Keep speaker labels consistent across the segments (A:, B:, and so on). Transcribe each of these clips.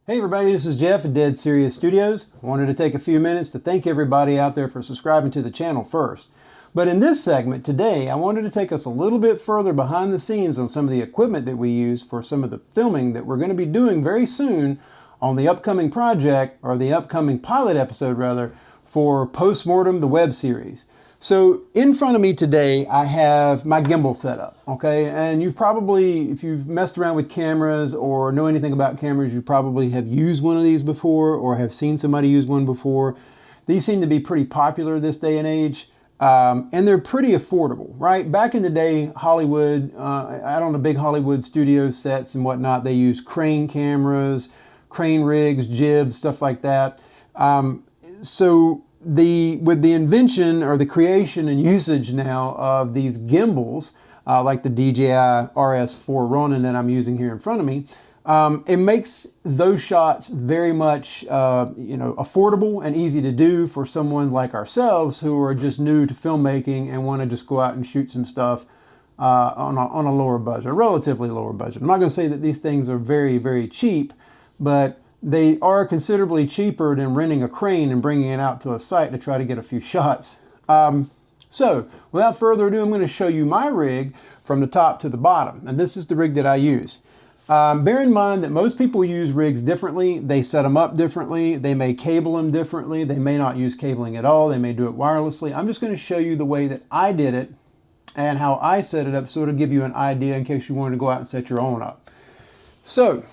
A: Hey everybody, this is Jeff at Dead Serious Studios. I wanted to take a few minutes to thank everybody out there for subscribing to the channel first. But in this segment today, I wanted to take us a little bit further behind the scenes on some of the equipment that we use for some of the filming that we're going to be doing very soon on the upcoming project, or the upcoming pilot episode rather, for Postmortem, the web series. So in front of me today, I have my gimbal set up, okay? And you've probably, if you've messed around with cameras or know anything about cameras, you probably have used one of these before or have seen somebody use one before. These seem to be pretty popular this day and age, and they're pretty affordable, right? Back in the day, Hollywood, I don't know, big Hollywood studio sets and whatnot, they use crane cameras, crane rigs, jibs, stuff like that. With the invention or the creation and usage now of these gimbals, like the DJI RS4 Ronin that I'm using here in front of me, it makes those shots very much affordable and easy to do for someone like ourselves who are just new to filmmaking and want to just go out and shoot some stuff on a lower budget, a relatively lower budget. I'm not going to say that these things are very, very cheap, but they are considerably cheaper than renting a crane and bringing it out to a site to try to get a few shots. So without further ado, I'm going to show you my rig from the top to the bottom. And this is the rig that I use. Bear in mind that most people use rigs differently. They set them up differently. They may cable them differently. They may not use cabling at all. They may do it wirelessly. I'm just going to show you the way that I did it and how I set it up, so it'll give you an idea in case you want to go out and set your own up. So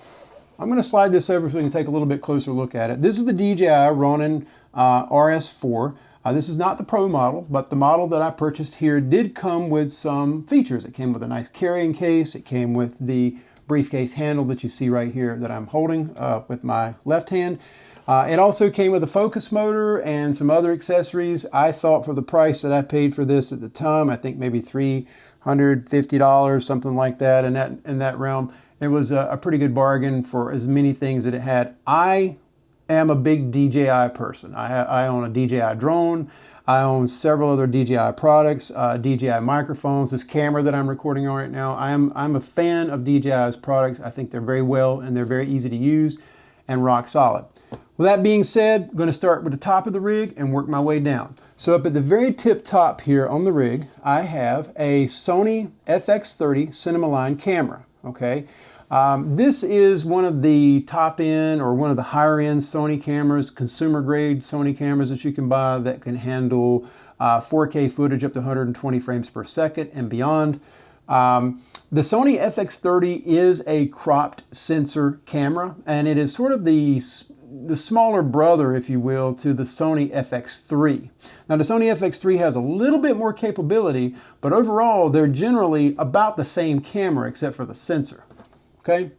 A: I'm going to slide this over so we can take a little bit closer look at it. This is the DJI Ronin RS4. This is not the Pro model, but the model that I purchased here did come with some features. It came with a nice carrying case. It came with the briefcase handle that you see right here that I'm holding with my left hand. It also came with a focus motor and some other accessories. I thought for the price that I paid for this at the time, I think maybe $350, something like that, in that realm. It was a pretty good bargain for as many things that it had. I am a big DJI person. I own a DJI drone. I own several other DJI products, DJI microphones, this camera that I'm recording on right now. I'm a fan of DJI's products. I think they're very well and they're very easy to use and rock solid. With that being said, I'm going to start with the top of the rig and work my way down. So up at the very tip top here on the rig, I have a Sony FX30 cinema line camera. Okay, this is one of the top end or one of the higher end Sony cameras, consumer grade Sony cameras that you can buy that can handle 4K footage up to 120 frames per second and beyond. The Sony FX30 is a cropped sensor camera, and it is sort of the smaller brother, if you will, to the Sony FX3. Now the Sony FX3 has a little bit more capability, but overall they're generally about the same camera except for the sensor. Okay.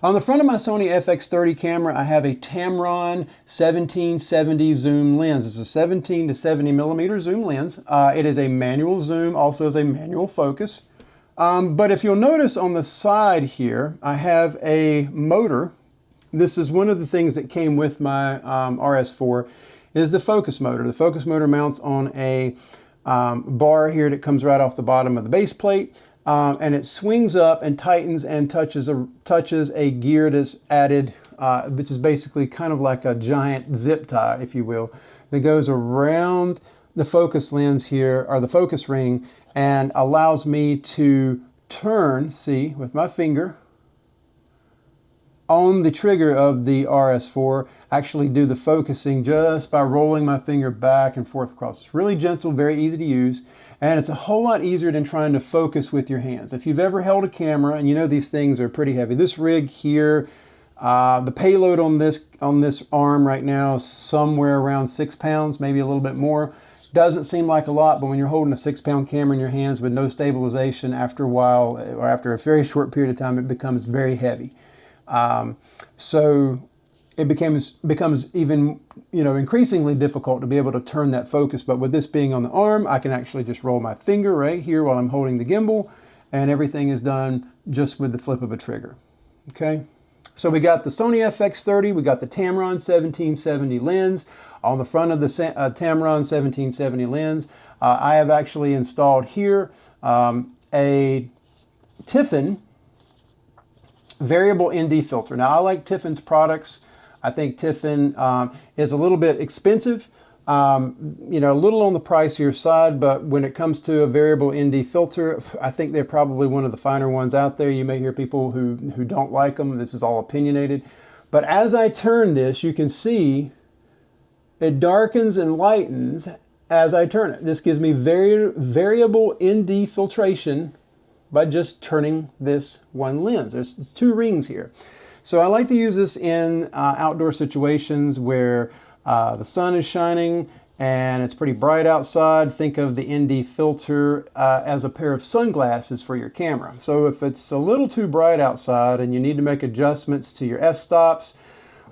A: On the front of my Sony FX30 camera, I have a Tamron 1770 zoom lens. It's a 17 to 70 millimeter zoom lens. It is a manual zoom, also is a manual focus. But if you'll notice on the side here, I have a motor. This is one of the things that came with my RS4 is the focus motor. The focus motor mounts on a bar here that comes right off the bottom of the base plate. And it swings up and tightens and touches a gear that's added, which is basically kind of like a giant zip tie, if you will, that goes around the focus lens here, or the focus ring, and allows me to turn, see, with my finger on the trigger of the RS4, actually do the focusing just by rolling my finger back and forth across. It's really gentle, very easy to use, and it's a whole lot easier than trying to focus with your hands. If you've ever held a camera, and you know these things are pretty heavy. This rig here, the payload on this arm right now is somewhere around 6 pounds, maybe a little bit more. Doesn't seem like a lot, but when you're holding a 6-pound camera in your hands with no stabilization, after a while, or after a very short period of time, it becomes very heavy. So it becomes even, increasingly difficult to be able to turn that focus. But with this being on the arm, I can actually just roll my finger right here while I'm holding the gimbal, and everything is done just with the flip of a trigger. Okay. So we got the Sony FX30, we got the Tamron 1770 lens. On the front of the Tamron 1770 lens, I have actually installed here a Tiffen variable ND filter. Now, I like Tiffen's products. I think Tiffen is a little bit expensive, you know, a little on the pricier side, but when it comes to a variable ND filter, I think they're probably one of the finer ones out there. You may hear people who don't like them. This is all opinionated. But as I turn this, you can see it darkens and lightens as I turn it. This gives me variable ND filtration by just turning this one lens. There's 2 rings here. So I like to use this in outdoor situations where the sun is shining and it's pretty bright outside. Think of the ND filter as a pair of sunglasses for your camera. So if it's a little too bright outside and you need to make adjustments to your f-stops,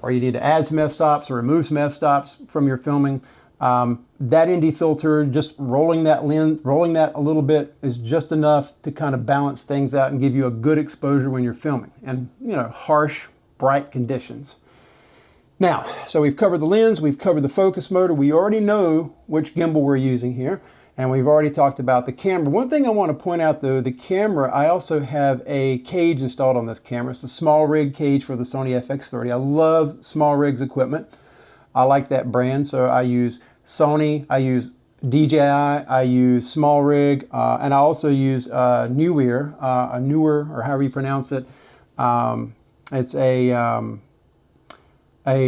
A: or you need to add some f-stops or remove some f-stops from your filming, that ND filter, just rolling that a little bit is just enough to kind of balance things out and give you a good exposure when you're filming and, you know, harsh, bright conditions. Now, so we've covered the lens, we've covered the focus motor, we already know which gimbal we're using here, and we've already talked about the camera. One thing I want to point out though, the camera, I also have a cage installed on this camera. It's a SmallRig cage for the Sony FX30. I love SmallRig's equipment. I like that brand, so I use Sony, I use DJI, I use SmallRig, and I also use Newer, or however you pronounce it. It's a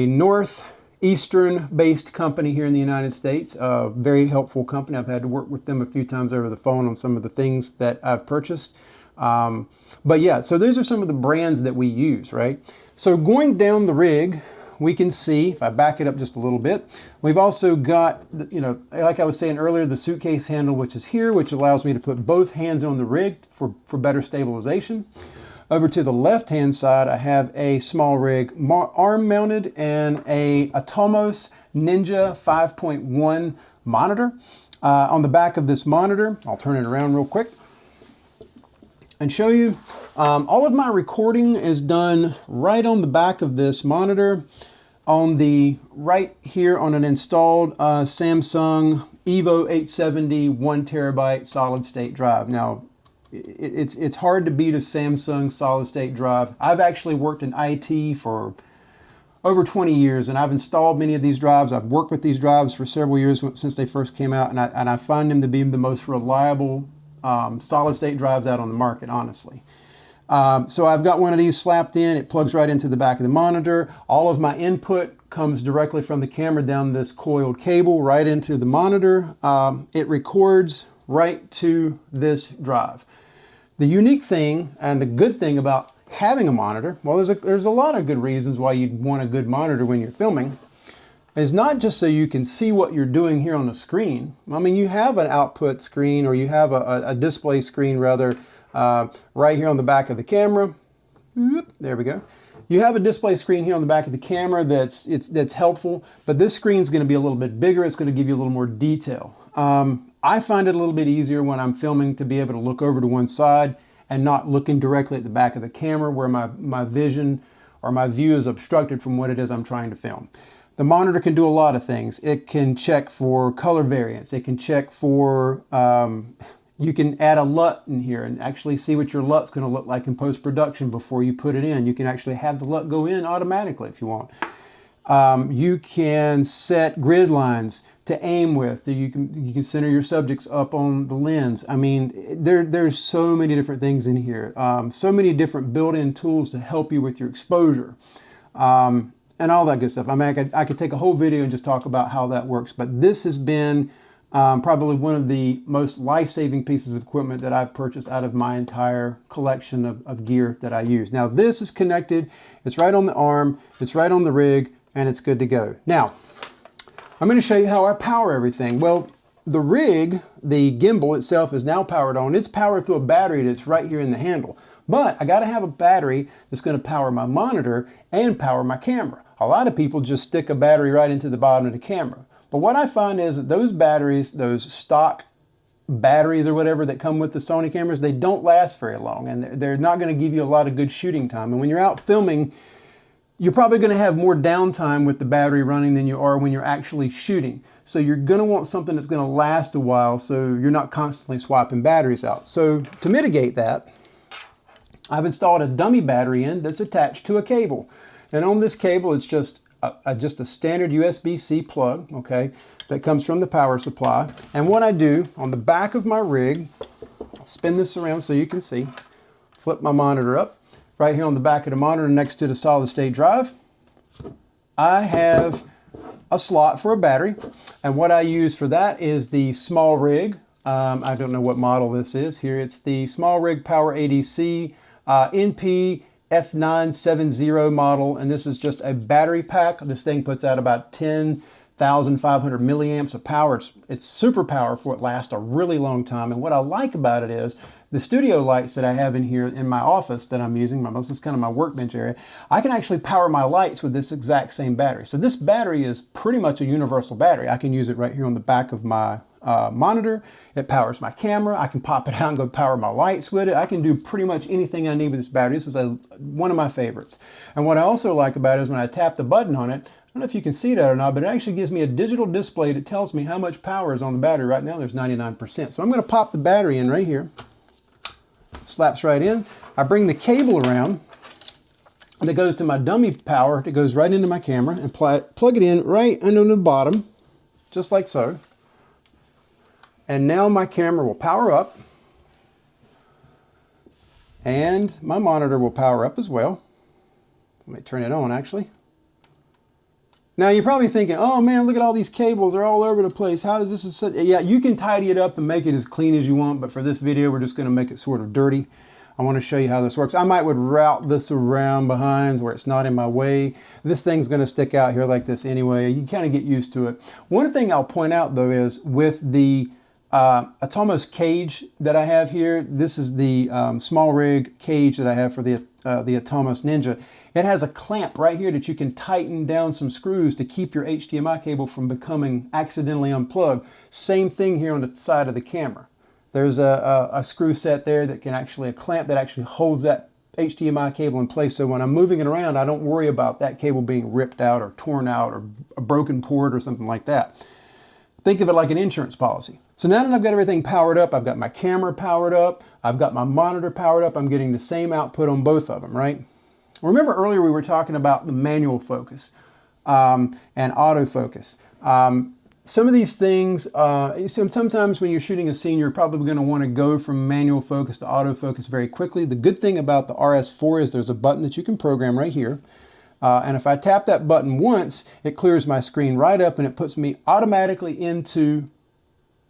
A: northeastern based company here in the United States. Very helpful company. I've had to work with them a few times over the phone on some of the things that I've purchased. But yeah, so those are some of the brands that we use, right? So going down the rig, we can see, if I back it up just a little bit, we've also got, you know, like I was saying earlier, the suitcase handle, which is here, which allows me to put both hands on the rig for better stabilization. Over to the left-hand side, I have a SmallRig arm-mounted and a Atomos Ninja 5.1 monitor. On the back of this monitor, I'll turn it around real quick and show you. All of my recording is done right on the back of this monitor. On the right here on an installed Samsung Evo 870 1 terabyte solid state drive. Now, it's hard to beat a Samsung solid state drive. I've actually worked in IT for over 20 years, and I've installed many of these drives. I've worked with these drives for several years since they first came out, and I find them to be the most reliable solid state drives out on the market, honestly. So I've got one of these slapped in. It plugs right into the back of the monitor. All of my input comes directly from the camera down this coiled cable right into the monitor. It records right to this drive. The unique thing and the good thing about having a monitor, well, there's a lot of good reasons why you'd want a good monitor when you're filming, is not just so you can see what you're doing here on the screen. I mean, you have an output screen, or you have a display screen rather, right here on the back of the camera. There we go. You have a display screen here on the back of the camera that's helpful, but this screen is going to be a little bit bigger. It's going to give you a little more detail. I find it a little bit easier when I'm filming to be able to look over to one side and not looking directly at the back of the camera where my vision or my view is obstructed from what it is I'm trying to film. The monitor can do a lot of things. It can check for color variance. It can check for, you can add a LUT in here and actually see what your LUT's going to look like in post-production before you put it in. You can actually have the LUT go in automatically if you want. You can set grid lines to aim with. You can center your subjects up on the lens. I mean, there's so many different things in here. So many different built-in tools to help you with your exposure. And all that good stuff. I mean, I could take a whole video and just talk about how that works, but this has been probably one of the most life-saving pieces of equipment that I've purchased out of my entire collection of gear that I use. Now, this is connected. It's right on the arm. It's right on the rig, and it's good to go. Now, I'm going to show you how I power everything. Well, the rig, the gimbal itself, is now powered on. It's powered through a battery that's right here in the handle. But I got to have a battery that's going to power my monitor and power my camera. A lot of people just stick a battery right into the bottom of the camera. But what I find is that those batteries, those stock batteries or whatever that come with the Sony cameras, they don't last very long, and they're not going to give you a lot of good shooting time. And when you're out filming, you're probably going to have more downtime with the battery running than you are when you're actually shooting. So you're going to want something that's going to last a while so you're not constantly swapping batteries out. So to mitigate that, I've installed a dummy battery in that's attached to a cable. And on this cable, it's just a standard USB-C plug, okay, that comes from the power supply. And what I do on the back of my rig, I'll spin this around so you can see, flip my monitor up. Right here on the back of the monitor next to the solid state drive, I have a slot for a battery. And what I use for that is the SmallRig. I don't know what model this is here. It's the SmallRig Power ADC NP F970 model, and this is just a battery pack. This thing puts out about 10,500 milliamps of power. It's super powerful. It lasts a really long time. And what I like about it is the studio lights that I have in here in my office that I'm using, this is kind of my workbench area, I can actually power my lights with this exact same battery. So this battery is pretty much a universal battery. I can use it right here on the back of my monitor. It powers my camera. I can pop it out and go power my lights with it. I can do pretty much anything I need with this battery. This is one of my favorites. And what I also like about it is when I tap the button on it, I don't know if you can see that or not, but it actually gives me a digital display that tells me how much power is on the battery. Right now there's 99%. So I'm going to pop the battery in right here. Slaps right in. I bring the cable around that goes to my dummy power. It goes right into my camera and plug it in right under the bottom, just like so. And now my camera will power up and my monitor will power up as well. Let me turn it on actually. Now you're probably thinking, oh man, look at all these cables, they're all over the place. How does this, yeah, you can tidy it up and make it as clean as you want, but for this video, we're just gonna make it sort of dirty. I wanna show you how this works. I would route this around behind where it's not in my way. This thing's gonna stick out here like this anyway. You kind of get used to it. One thing I'll point out though is with the Atomos cage that I have here, this is the SmallRig cage that I have for the Atomos Ninja. It has a clamp right here that you can tighten down some screws to keep your HDMI cable from becoming accidentally unplugged. Same thing here on the side of the camera. There's a screw set there that can actually, a clamp that actually holds that HDMI cable in place, so when I'm moving it around, I don't worry about that cable being ripped out or torn out or a broken port or something like that. Think of it like an insurance policy. So now that I've got everything powered up, I've got my camera powered up, I've got my monitor powered up, I'm getting the same output on both of them, right? Remember earlier we were talking about the manual focus and autofocus. Some of these things, sometimes when you're shooting a scene, you're probably going to want to go from manual focus to autofocus very quickly. The good thing about the RS4 is there's a button that you can program right here. And if I tap that button once, it clears my screen right up and it puts me automatically into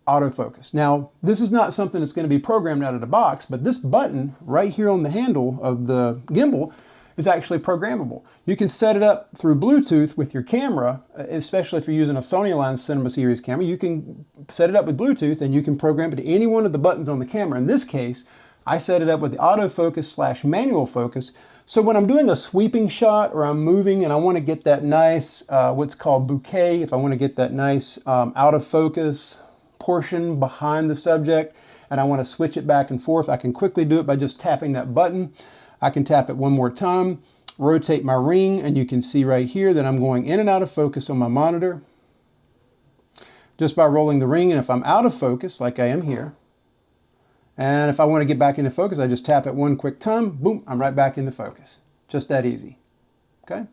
A: autofocus. Now, this is not something that's going to be programmed out of the box, but this button right here on the handle of the gimbal is actually programmable. You can set it up through Bluetooth with your camera, especially if you're using a Sony Line Cinema Series camera. You can set it up with Bluetooth and you can program it to any one of the buttons on the camera. In this case, I set it up with the autofocus / manual focus. So when I'm doing a sweeping shot or I'm moving and I want to get that nice, what's called bokeh, if I want to get that nice out of focus portion behind the subject and I want to switch it back and forth, I can quickly do it by just tapping that button. I can tap it one more time, rotate my ring, and you can see right here that I'm going in and out of focus on my monitor just by rolling the ring. And if I'm out of focus, like I am here, and if I want to get back into focus, I just tap it one quick time, boom, I'm right back into focus. Just that easy, okay?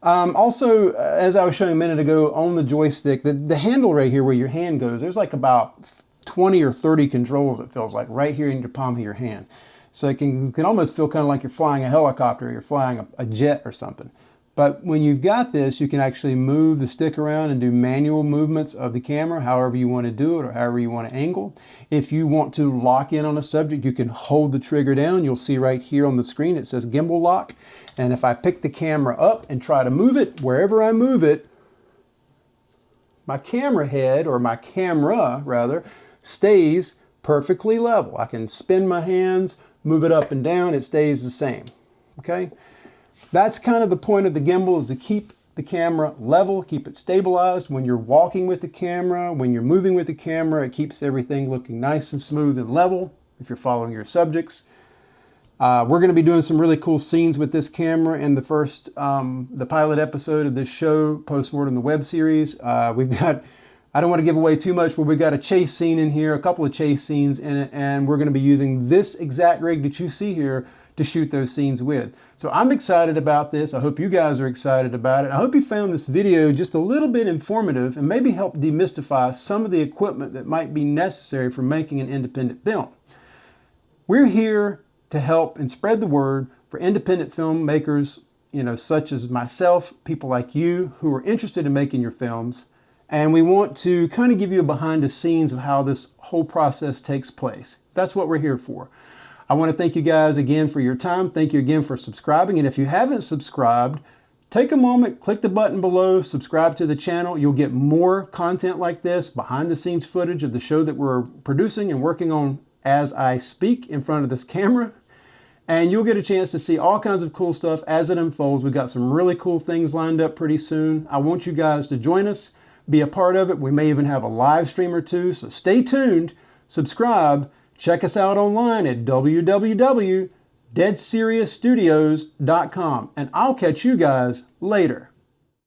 A: Also, as I was showing a minute ago on the joystick, the handle right here where your hand goes, there's like about 20 or 30 controls, it feels like, right here in your palm of your hand. So it can almost feel kind of like you're flying a helicopter, or you're flying a jet or something. But when you've got this, you can actually move the stick around and do manual movements of the camera, however you want to do it or however you want to angle. If you want to lock in on a subject, you can hold the trigger down. You'll see right here on the screen, it says gimbal lock. And if I pick the camera up and try to move it, wherever I move it, my camera head, or my camera rather, stays perfectly level. I can spin my hands, move it up and down, it stays the same, okay? That's kind of the point of the gimbal, is to keep the camera level, keep it stabilized. When you're walking with the camera, when you're moving with the camera, it keeps everything looking nice and smooth and level if you're following your subjects. We're going to be doing some really cool scenes with this camera in the first, the pilot episode of this show, Postmortem the web series. We've got, I don't want to give away too much, but we've got a chase scene in here, a couple of chase scenes in it, and we're going to be using this exact rig that you see here to shoot those scenes with. So I'm excited about this. I hope you guys are excited about it. I hope you found this video just a little bit informative and maybe help demystify some of the equipment that might be necessary for making an independent film. We're here to help and spread the word for independent filmmakers, such as myself, people like you who are interested in making your films. And we want to kind of give you a behind the scenes of how this whole process takes place. That's what we're here for. I want to thank you guys again for your time. Thank you again for subscribing. And if you haven't subscribed, take a moment, click the button below, subscribe to the channel. You'll get more content like this, behind the scenes footage of the show that we're producing and working on as I speak in front of this camera. And you'll get a chance to see all kinds of cool stuff as it unfolds. We've got some really cool things lined up pretty soon. I want you guys to join us, be a part of it. We may even have a live stream or two. So stay tuned, subscribe, check us out online at www.deadserioustudios.com. And I'll catch you guys later.